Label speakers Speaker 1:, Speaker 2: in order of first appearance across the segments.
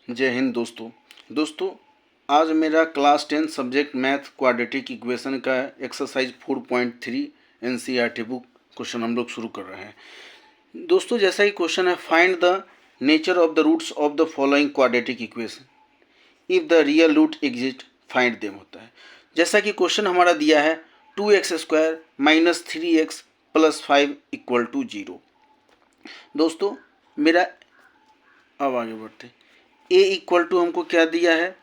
Speaker 1: जय हिंद दोस्तों आज मेरा class 10 subject math quadratic equation का एक्सरसाइज 4.3 एनसीईआरटी बुक क्वेश्चन हम लोग शुरू कर रहे हैं। दोस्तों जैसा ही क्वेश्चन है, find the nature of the roots of the following quadratic equation, if the real root exist find them होता है। जैसा कि क्वेश्चन हमारा दिया है 2x² - 3x + 5 = 0। दोस्तों मेरा अब आगे बढ़ते, a इक्वल टू हमको क्या दिया है,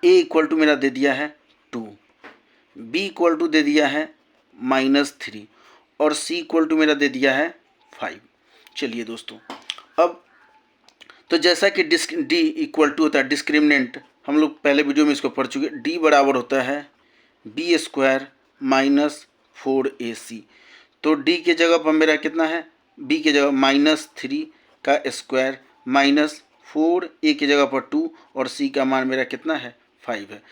Speaker 1: a इक्वल टू मेरा दे दिया है 2, b इक्वल टू दे दिया है -3 और c इक्वल टू मेरा दे दिया है 5। चलिए दोस्तों, अब तो जैसा कि d इक्वल टू होता है डिस्क्रिमिनेंट, हम लोग पहले वीडियो में इसको पढ़ चुके, d बराबर होता है b² - 4ac। तो d के जगह पर मेरा कितना है, b के जगह -3 का स्क्वायर -4, a की जगह पर 2 और c का मान मेरा कितना है 5 है।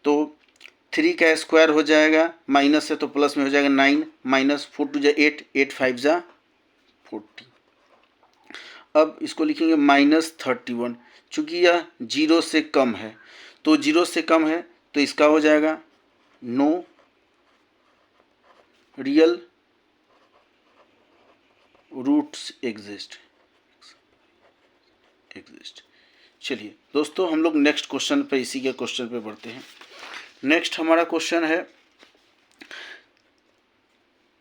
Speaker 1: तो 3 का स्क्वायर हो जाएगा, माइनस से तो प्लस में हो जाएगा 9 -4 2 जा 8, 8 5 जा 40। अब इसको लिखेंगे -31, चूँकि यह 0 से कम है, तो 0 से कम है तो इसका हो जाएगा नो रियल रूट्स एग्जिस्ट। चलिए दोस्तों, हम लोग नेक्स्ट क्वेश्चन पे, इसी के क्वेश्चन पे बढ़ते हैं। नेक्स्ट हमारा क्वेश्चन है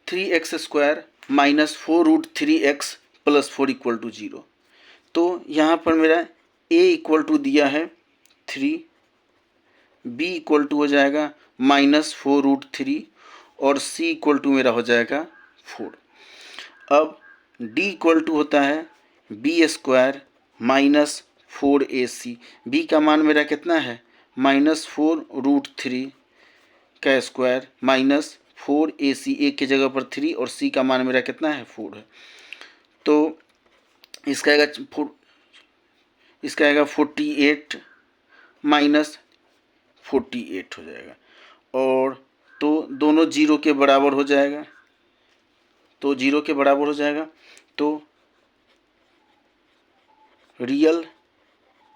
Speaker 1: 3x² - 4√3x + 4 = 0। तो यहाँ पर मेरा a इक्वल टू दिया है 3, b इक्वल टू हो जाएगा -4√3 और c इक्वल टू मेरा हो जाएगा 4। अब d इक्वल टू होता है b² - 4ac। b का मान मेरा कितना है -4√3 का स्क्वायर -4ac, एक की जगह पर 3 और c का मान मेरा कितना है 4 है। तो इसका आएगा 48 - 48 हो जाएगा, और तो दोनों 0 के बराबर हो जाएगा, तो 0 के बराबर हो जाएगा। तो real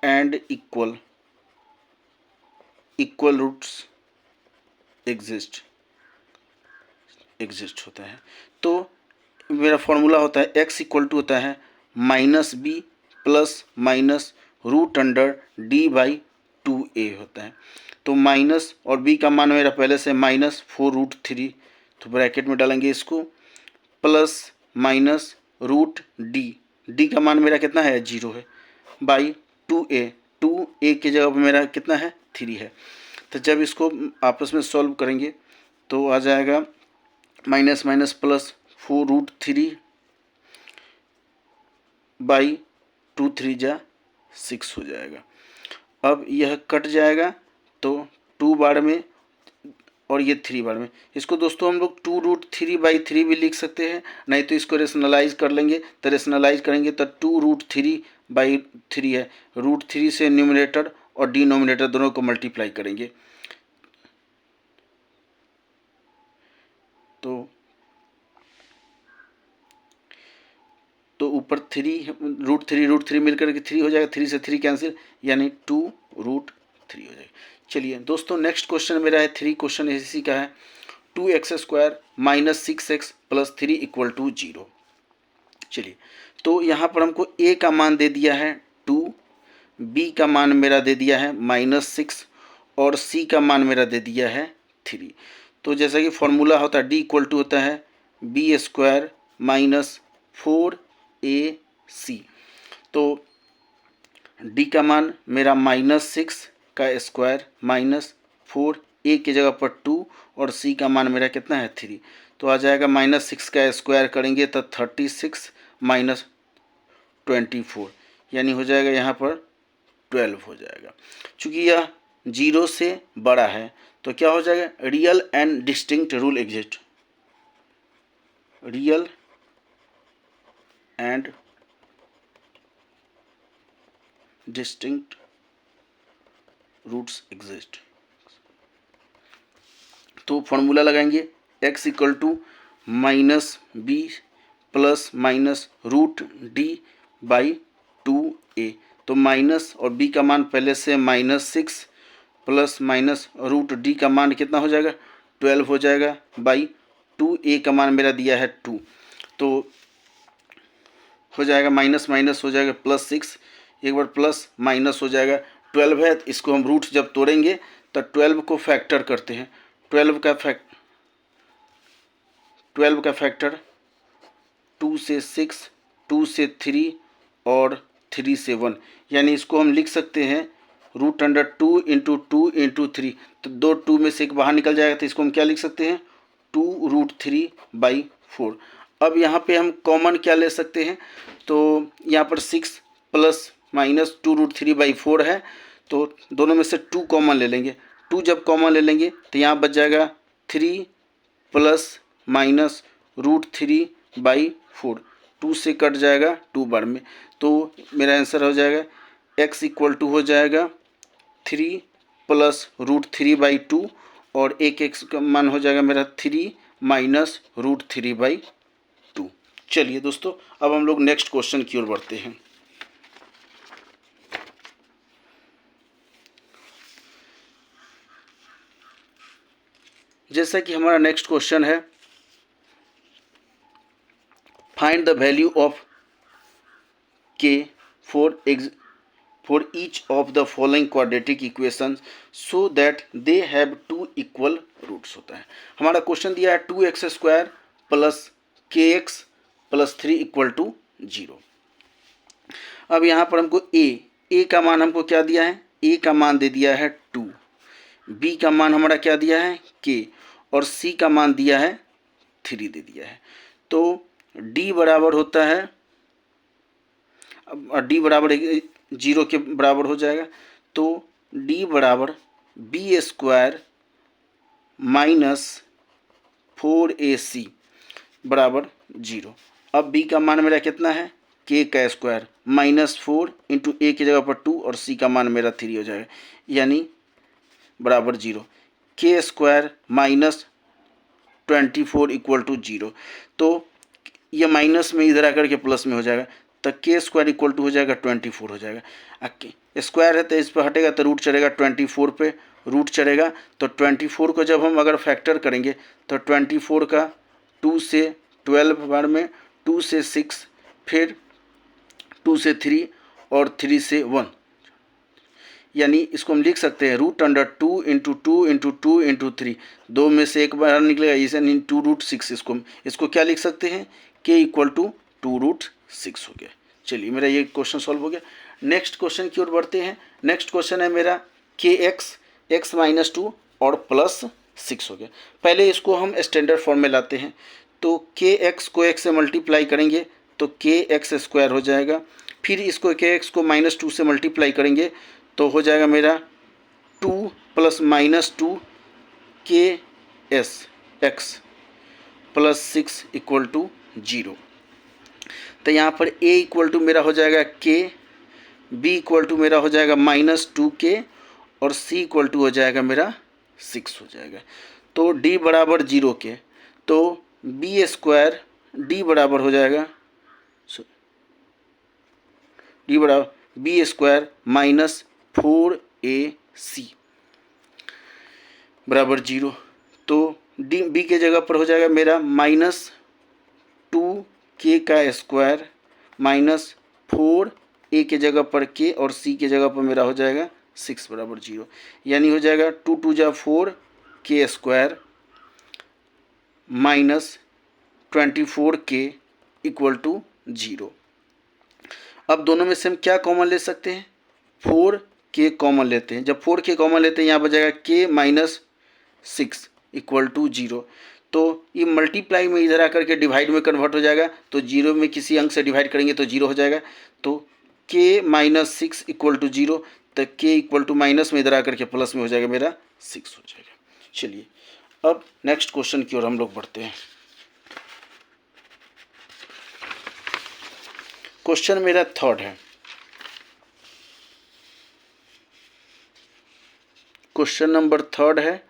Speaker 1: and equal roots exist होता है। तो मेरा फॉर्मूला होता है x इक्वल टू होता है -b + -√d/2a होता है। तो माइनस और b का मान मेरा पहले से -4√3, तो ब्रैकेट में डालेंगे इसको, प्लस -√d का मान मेरा कितना है 0 है, बाई 2a की जगह पर मेरा कितना है 3 है। तो जब इसको आपस में सॉल्व करेंगे तो आ जाएगा माइनस प्लस 4√3 बाई 2 3 जा 6 हो जाएगा। अब यह कट जाएगा तो 2 बार में और ये 3 बार में। इसको दोस्तों हम लोग 2√3/3 भी लिख सकते हैं, नहीं तो इसको रेशनलाइज कर लेंगे, तो रेशनलाइज करेंगे तो 2√3/3 है। √3 से न्यूमरेटर और डिनोमिनेटर दोनों को मल्टीप्लाई करेंगे तो ऊपर 3 √3 मिलकर के 3 हो जाएगा, 3 से 3 कैंसिल, यानी 2√3 हो जाएगा। चलिए दोस्तों, नेक्स्ट क्वेश्चन मेरा है 3 क्वेश्चन इसी का है 2x² - 6x + 3 = 0। चलिए, तो यहाँ पर हमको a का मान दे दिया है 2, b का मान मेरा दे दिया है -6 और c का मान मेरा दे दिया है 3। तो जैसा कि फॉर्मूला होता है d इक्वल टू होता है b² - 4ac। तो d का मान मेरा -6 का स्क्वायर -4, a की जगह पर 2 और c का मान मेरा कितना है 3। तो आ जाएगा -6 का स्क्वायर करेंगे तो 36 - 24, यानी हो जाएगा यहाँ पर 12 हो जाएगा। चूँकि यह 0 से बड़ा है तो क्या हो जाएगा, real and distinct root exist, real and distinct roots exist. तो फॉर्मूला लगाएंगे x equal to -b + -√d/2a। तो माइनस और b का मान पहले से -6 प्लस माइनस रूट d का मान कितना हो जाएगा 12 हो जाएगा बाई 2। a का मान मेरा दिया है 2, तो हो जाएगा माइनस माइनस हो जाएगा +6, एक बार प्लस माइनस हो जाएगा 12 है। इसको हम रूट जब तोड़ेंगे तो 12 को फैक्टर करते हैं। 12 का फैक्टर 2 से 6, 2 से 3 और 3 से 1, यानी इसको हम लिख सकते हैं √2 इंटू 2 इंटू 3। तो 2 2 में से एक बाहर निकल जाएगा, तो इसको हम क्या लिख सकते हैं 2√3/4। अब यहाँ पे हम कॉमन क्या ले सकते हैं, तो यहाँ पर 6 प्लस माइनस 2√3/4 है, तो दोनों में से 2 कॉमन ले लेंगे। 2 जब कॉमन ले लेंगे तो यहाँ बच जाएगा 3 प्लस माइनस √3/4। 2 से कट जाएगा 2 बार में, तो मेरा आंसर हो जाएगा x इक्वल टू हो जाएगा 3 प्लस √3/2 और एक x का मान हो जाएगा मेरा 3 माइनस √3/2। चलिए दोस्तों, अब हम लोग नेक्स्ट क्वेश्चन की ओर बढ़ते हैं। जैसा कि हमारा नेक्स्ट क्वेश्चन है, find the value of k for each of the following quadratic equations so that they have two equal roots होता है। हमारा क्वेश्चन दिया है 2x² plus kx plus 3 equal to 0। अब यहाँ पर हमको a का मान हमको क्या दिया है, a का मान दे दिया है 2, b का मान हमारा क्या दिया है k, और c का मान दिया है 3 दे दिया है। तो d बराबर होता है, अब d बराबर 0 के बराबर हो जाएगा, तो d बराबर b² माइनस 4ac बराबर 0। अब b का मान मेरा कितना है k का स्क्वायर माइनस 4 इंटू a की जगह पर 2 और c का मान मेरा 3 हो जाएगा, यानी बराबर 0। k² माइनस 24 इक्वल टू 0, तो ये माइनस में इधर आकर के प्लस में हो जाएगा, तो k² इक्वल टू हो जाएगा 24 हो जाएगा। स्क्वायर है तो इस पर हटेगा तो रूट चढ़ेगा 24 पे, रूट चढ़ेगा तो 24 को जब हम अगर फैक्टर करेंगे तो 24 का 2 से 12 बार में, 2 से 6, फिर 2 से 3 और 3 से 1, यानी इसको हम लिख सकते हैं √2 इंटू 2 इंटू 2 इंटू 3, 2 में से एक बार निकलेगा, इसे 2√6 इसको क्या लिख सकते हैं k इक्वल टू 2√6 हो गया। चलिए, मेरा ये क्वेश्चन सॉल्व हो गया। नेक्स्ट क्वेश्चन की ओर बढ़ते हैं। नेक्स्ट क्वेश्चन है मेरा kx x-2 और प्लस 6 हो गया। पहले इसको हम स्टैंडर्ड फॉर्म में लाते हैं, तो kx को x से मल्टीप्लाई करेंगे तो kx² हो जाएगा, फिर इसको kx को -2 से मल्टीप्लाई करेंगे तो हो जाएगा मेरा 2 plus -2 ks x plus 6 equal to 0। तो यहाँ पर a इक्वल टू मेरा हो जाएगा k, b इक्वल टू मेरा हो जाएगा -2k और c इक्वल टू हो जाएगा मेरा 6 हो जाएगा। तो d बराबर 0 के, तो b² d बराबर हो जाएगा d बराबर b² माइनस 4ac बराबर 0। तो b के जगह पर हो जाएगा मेरा -2k का स्क्वायर माइनस 4a के जगह पर k और c के जगह पर मेरा हो जाएगा 6 बराबर 0, यानी हो जाएगा 2 2 जा 4k² minus 24k equal to 0। अब दोनों में से हम क्या कॉमन ले सकते हैं, 4k कॉमन लेते हैं। जब 4k कॉमन लेते हैं यहाँ पर जाएगा k माइनस 6 इक्वल टू 0, तो ये मल्टीप्लाई में इधर आकर के डिवाइड में कन्वर्ट हो जाएगा, तो 0 में किसी अंक से डिवाइड करेंगे तो 0 हो जाएगा, तो k माइनस 6 इक्वल टू 0, तो k इक्वल टू माइनस में इधर आकर के प्लस में हो जाएगा मेरा 6 हो जाएगा। चलिए, अब नेक्स्ट क्वेश्चन की ओर हम लोग बढ़ते हैं। क्वेश्चन मेरा थर्ड है। क्वेश्चन नंबर थर्ड है,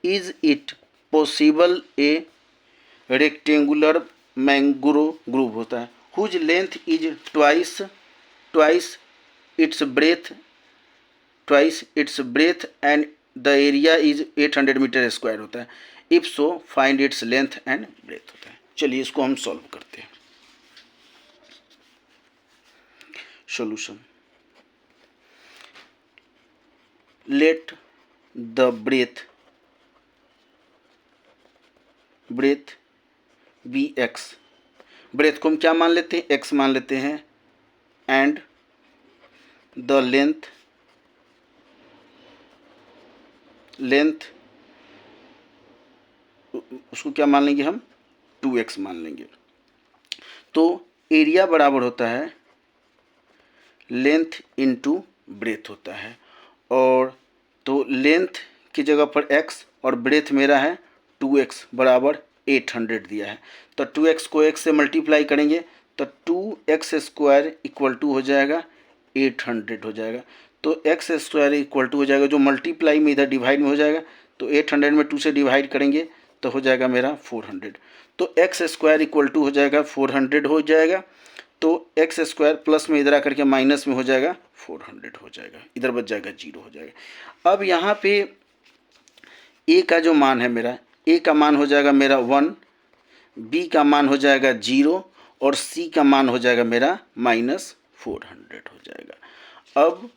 Speaker 1: is it possible a rectangular mango grove होता है, whose length is twice its breadth and the area is 800 metre square होता है। If so find its length and breadth होता है। चलिए इसको हम सॉल्व करते हैं। Solution, let the breadth be X, breadth को हम क्या मान लेते हैं, एक्स मान लेते हैं, एंड द लेंथ उसको क्या मान लेंगे हम, 2x मान लेंगे। तो एरिया बराबर होता है लेंथ इनटू ब्रेथ होता है, और तो लेंथ की जगह पर x और ब्रेथ मेरा है 2x बराबर 800 दिया है। तो 2x को x से मल्टीप्लाई करेंगे तो 2x स्क्वायर इक्वल टू हो जाएगा 800 हो जाएगा। तो x स्क्वायर इक्वल टू हो जाएगा, जो मल्टीप्लाई में इधर डिवाइड में हो जाएगा, तो 800 में 2 से डिवाइड करेंगे तो हो जाएगा मेरा 400। तो x स्क्वायर इक्वल टू हो जाएगा 400 हो जाएगा। तो एक्स स्क्वायर प्लस में इधर आकर के माइनस में हो जाएगा 400 हो जाएगा, इधर बच जाएगा 0 हो जाएगा। अब यहाँ पे ए का जो मान है मेरा, ए का मान हो जाएगा मेरा 1, बी का मान हो जाएगा 0 और सी का मान हो जाएगा मेरा -400 हो जाएगा। अब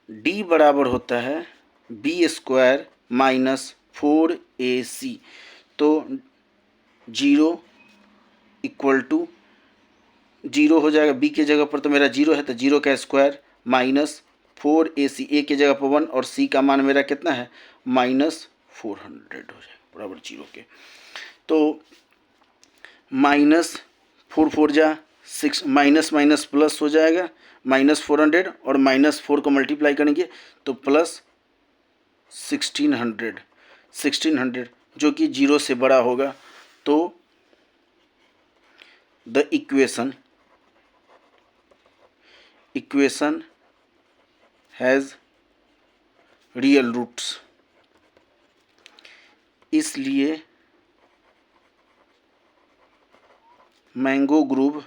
Speaker 1: डी बराबर होता है बी स्क्वायर -4ac, तो 0 इक्वल टू 0 हो जाएगा, बी के जगह पर तो मेरा 0 है तो 0 का स्क्वायर -4ac, ए के जगह पर 1 और सी का मान मेरा कितना है -400 हो जाएगा बराबर 0 के। तो -4 माइनस माइनस प्लस हो जाएगा, -400 और -4 को मल्टीप्लाई करेंगे तो प्लस 1600 जो कि 0 से बड़ा होगा। तो the equation has real roots, इसलिए mango grove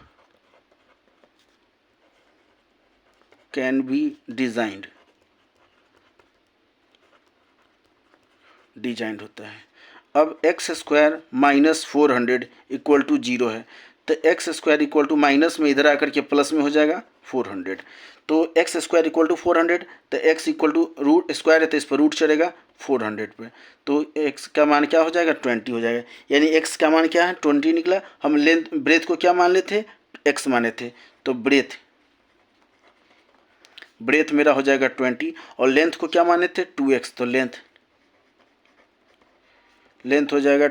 Speaker 1: can be designed होता है। अब एक्स स्क्वायर -400 इक्वल टू 0 है, तो x square equal to minus में इधर आकर के प्लस में हो जाएगा 400। तो एक्स स्क्वायर इक्वल टू 400, तो x equal to root square है तो इस पर रूट चलेगा 400 पे, तो एक्स का मान क्या हो जाएगा 20 हो जाएगा। यानी एक्स का मान क्या है 20 निकला। हम लेंथ ब्रेथ को क्या मान लेते थे, एक्स माने थे, तो ब्रेथ मेरा हो जाएगा 20 और लेंथ को क्या माने थे 2x, तो लेंथ हो जाएगा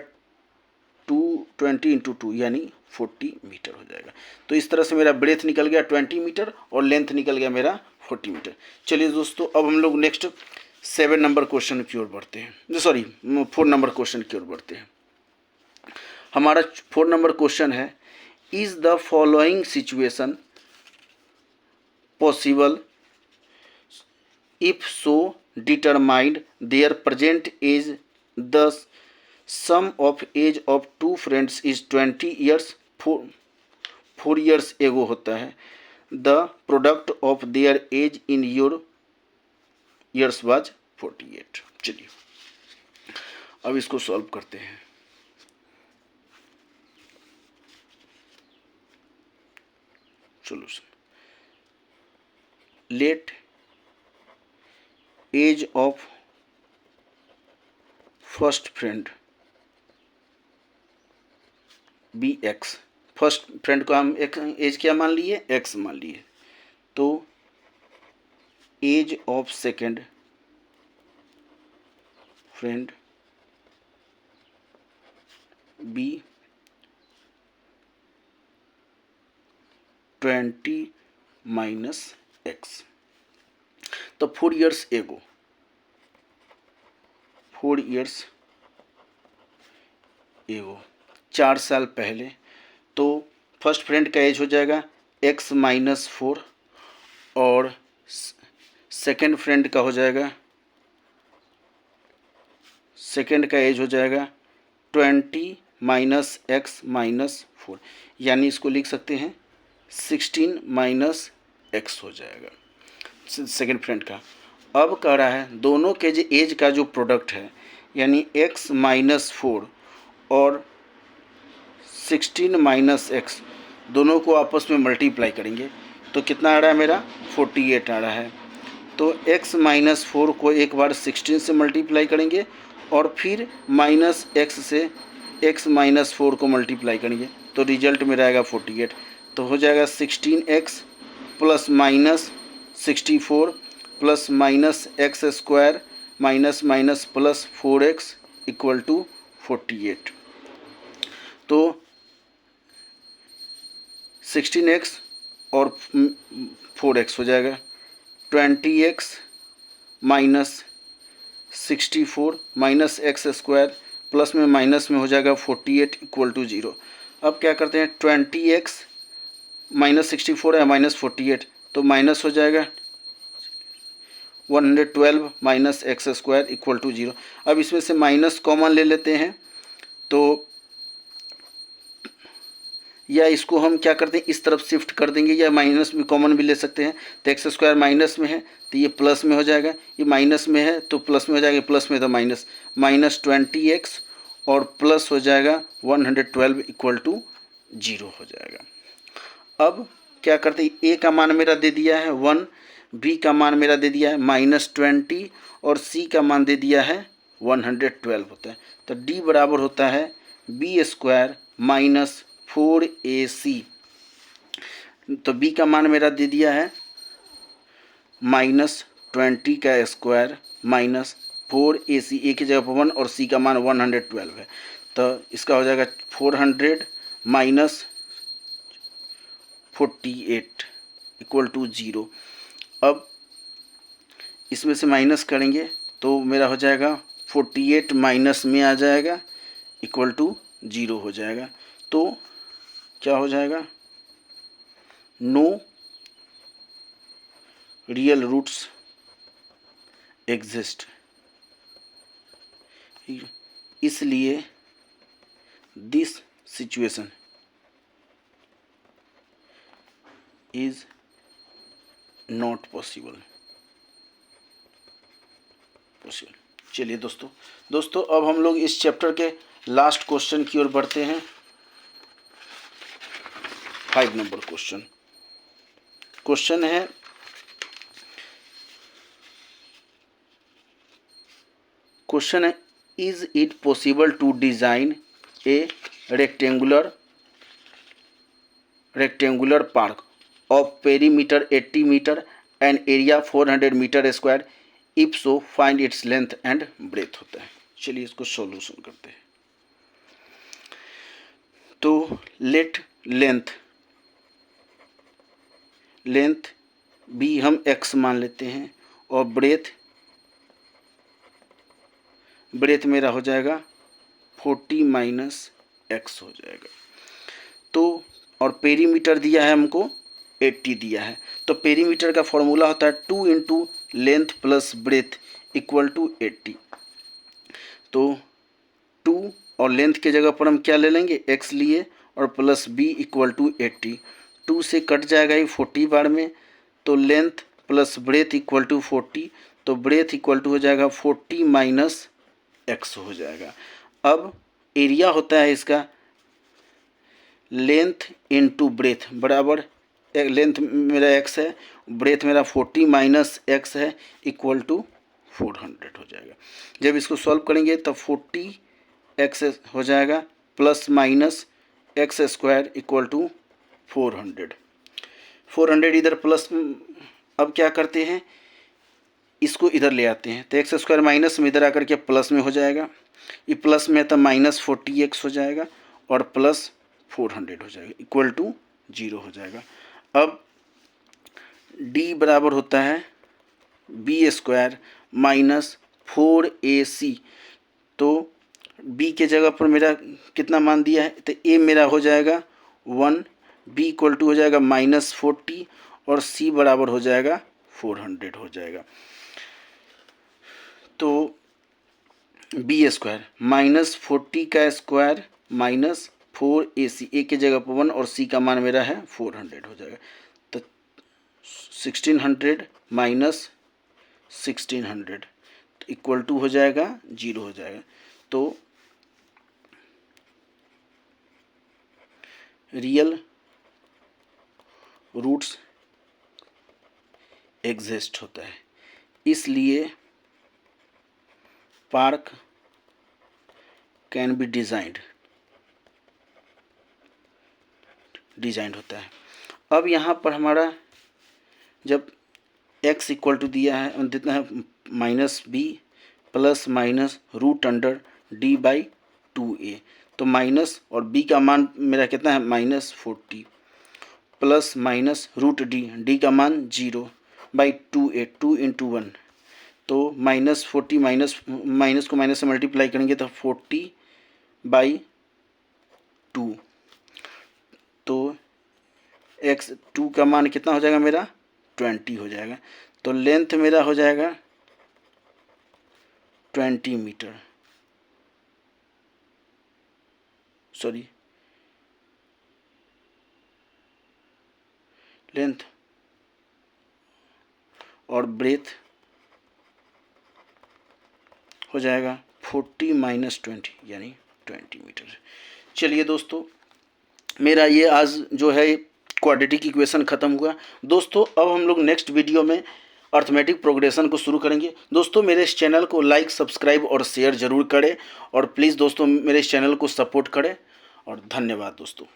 Speaker 1: 220 इंटू 2 यानी 40 मीटर हो जाएगा। तो इस तरह से मेरा ब्रेथ निकल गया 20 मीटर और लेंथ निकल गया मेरा 40 मीटर। चलिए दोस्तों, अब हम लोग नेक्स्ट 7 नंबर क्वेश्चन की ओर बढ़ते हैं, सॉरी 4 नंबर क्वेश्चन की ओर बढ़ते हैं। हमारा 4 नंबर क्वेश्चन है, is the following situation possible if so determined their present age, the sum of age of two friends is 20 years, 4 years ago होता है, the product of their age in your years was 48। चलिए अब इसको solve करते हैं। Solution, let age of first friend be x, first friend को हम एक एज क्या मान लिए, एक्स मान लिए, तो age of second friend be 20 minus x. तो 4 years एगो, 4 years एगो 4 साल पहले, तो फर्स्ट फ्रेंड का एज हो जाएगा x -4 और सेकेंड फ्रेंड का हो जाएगा, सेकेंड का एज हो जाएगा 20 माइनस x -4। यानी इसको लिख सकते हैं 16 माइनस एक्स हो जाएगा सेकेंड फ्रेंड का। अब कह रहा है दोनों के जो एज का जो प्रोडक्ट है यानी x माइनस 4 और 16 माइनस एक्स दोनों को आपस में मल्टीप्लाई करेंगे तो कितना आ रहा है मेरा 48 आ रहा है। तो x माइनस 4 को एक बार 16 से मल्टीप्लाई करेंगे और फिर माइनस एक्स से x माइनस 4 को मल्टीप्लाई करेंगे तो रिजल्ट में रहेगा 48। तो हो जाएगा 16x plus minus 64 plus minus x square minus minus plus 4x equal to 48। तो 16x और 4x हो जाएगा 20x minus 64 minus x square plus में माइनस में हो जाएगा 48 इक्वल टू 0। अब क्या करते हैं 20x माइनस 64 है माइनस 48 तो माइनस हो जाएगा 112 minus x square equal to 0। अब इसमें से माइनस कॉमन ले लेते हैं तो या इसको हम क्या करते हैं इस तरफ शिफ्ट कर देंगे या माइनस में कॉमन भी ले सकते हैं। तो एक्स स्क्वायर माइनस में है तो ये प्लस में हो जाएगा, ये माइनस में है तो प्लस में हो जाएगा, प्लस में तो माइनस माइनस 20x और प्लस हो जाएगा 112 इक्वल टू 0 हो जाएगा। अब क्या करते हैं ए का मान मेरा दे दिया है 1, बी का मान मेरा दे दिया है माइनस 20 और सी का मान दे दिया है 112 होता है। तो डी बराबर होता है बी स्क्वायर माइनस 4ac। तो b का मान मेरा दे दिया है माइनस 20 का स्क्वायर माइनस 4ac, ए की जगह पर 1 और c का मान 112 है तो इसका हो जाएगा 400 माइनस 48 इक्वल टू 0। अब इसमें से माइनस करेंगे तो मेरा हो जाएगा 48 माइनस में आ जाएगा इक्वल टू 0 हो जाएगा। तो क्या हो जाएगा नो रियल रूट्स एग्जिस्ट, इसलिए this situation is not possible. चलिए दोस्तों अब हम लोग इस चैप्टर के लास्ट क्वेश्चन की ओर बढ़ते हैं। 5 नंबर क्वेश्चन है is it possible to design a rectangular park of perimeter 80 metre and area 400 metre square, if so find its length and breadth होता है। चलिए इसको सॉल्यूशन करते हैं। तो लेट लेंथ b हम x मान लेते हैं और ब्रेथ मेरा हो जाएगा 40 माइनस एक्स हो जाएगा। तो और पेरीमीटर दिया है हमको 80 दिया है तो पेरीमीटर का फॉर्मूला होता है 2 into length plus breadth equal to 80। तो 2 और लेंथ के जगह पर हम क्या ले लेंगे x लिए और प्लस b इक्वल टू 80। 2 से कट जाएगा ये 40 बार में तो length plus breadth equal to 40 तो ब्रेथ इक्वल टू हो जाएगा 40 माइनस एक्स हो जाएगा। अब एरिया होता है इसका लेंथ इनटू ब्रेथ बराबर लेंथ मेरा x है ब्रेथ मेरा 40 माइनस एक्स है इक्वल टू 400 हो जाएगा। जब इसको सॉल्व करेंगे तो 40x हो जाएगा plus minus x square equal to 400 इधर प्लस। अब क्या करते हैं इसको इधर ले आते हैं तो एक्स स्क्वायर माइनस में इधर आकर के प्लस में हो जाएगा, ये प्लस में तो माइनस 40x हो जाएगा और प्लस 400 हो जाएगा इक्वल टू 0 हो जाएगा। अब d बराबर होता है बी स्क्वायर माइनस 4ac। तो b के जगह पर मेरा कितना मान दिया है तो a मेरा हो जाएगा 1, b इक्वल टू हो जाएगा माइनस 40 और c बराबर हो जाएगा 400 हो जाएगा। तो बी स्क्वायर माइनस 40 का स्क्वायर माइनस 4AC, ए की जगह पर 1 और सी का मान मेरा है 400 हो जाएगा। तो 1600 माइनस 1600 इक्वल टू हो जाएगा 0 हो जाएगा। तो रियल रूट्स एग्जिस्ट होता है, इसलिए पार्क कैन बी डिजाइंड होता है। अब यहाँ पर हमारा जब x इक्वल टू दिया है, देते हैं -b plus minus root under d/2a, तो माइनस और b का मान मेरा कितना है -40 प्लस माइनस रूट d का मान 0/2a, 2 × 1, तो -40 माइनस को माइनस से मल्टीप्लाई करेंगे तो 40/2, तो x2 का मान कितना हो जाएगा मेरा 20 हो जाएगा। तो लेंथ मेरा हो जाएगा 20 मीटर, सॉरी लेंथ, और ब्रेथ हो जाएगा 40 - 20 यानी 20 मीटर। चलिए दोस्तों, मेरा ये आज जो है क्वाड्रेटिक इक्वेशन ख़त्म हुआ। दोस्तों अब हम लोग नेक्स्ट वीडियो में अर्थमेटिक प्रोग्रेशन को शुरू करेंगे। दोस्तों मेरे इस चैनल को लाइक, सब्सक्राइब और शेयर ज़रूर करें, और प्लीज़ दोस्तों मेरे इस चैनल को सपोर्ट करें, और धन्यवाद दोस्तों।